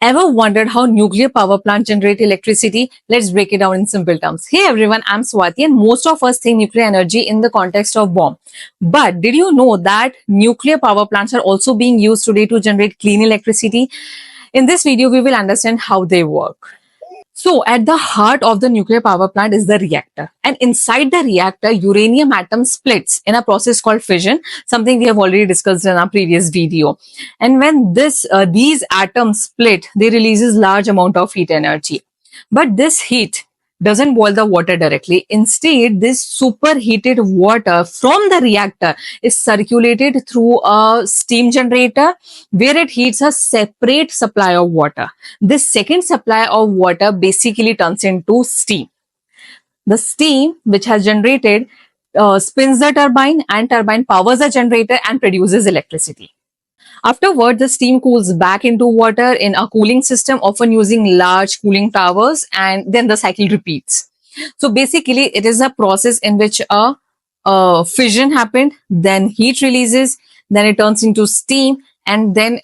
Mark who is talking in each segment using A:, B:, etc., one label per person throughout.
A: Ever wondered how nuclear power plants generate electricity? Let's break it down in simple terms. Hey everyone, I'm Swati, and most of us think nuclear energy in the context of bomb. But did you know that nuclear power plants are also being used today to generate clean electricity? In this video, we will understand how they work. So, at the heart of the nuclear power plant is the reactor. And inside the reactor, uranium atom splits in a process called fission, something we have already discussed in our previous video. And when these atoms split, they releases large amount of heat energy. But this heat doesn't boil the water directly. Instead, this superheated water from the reactor is circulated through a steam generator where it heats a separate supply of water. This second supply of water basically turns into steam. The steam which has generated spins the turbine, and turbine powers the generator and produces electricity. Afterward, the steam cools back into water in a cooling system, often using large cooling towers, and then the cycle repeats. So basically, it is a process in which a fission happened, then heat releases, then it turns into steam, and then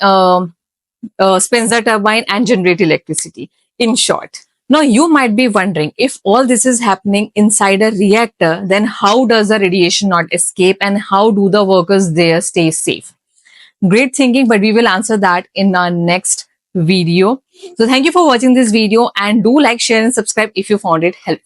A: spins the turbine and generate electricity. In short. Now, you might be wondering, if all this is happening inside a reactor, then how does the radiation not escape, and how do the workers there stay safe? Great thinking, but we will answer that in our next video. So thank you for watching this video, and do like, share and subscribe if you found it helpful.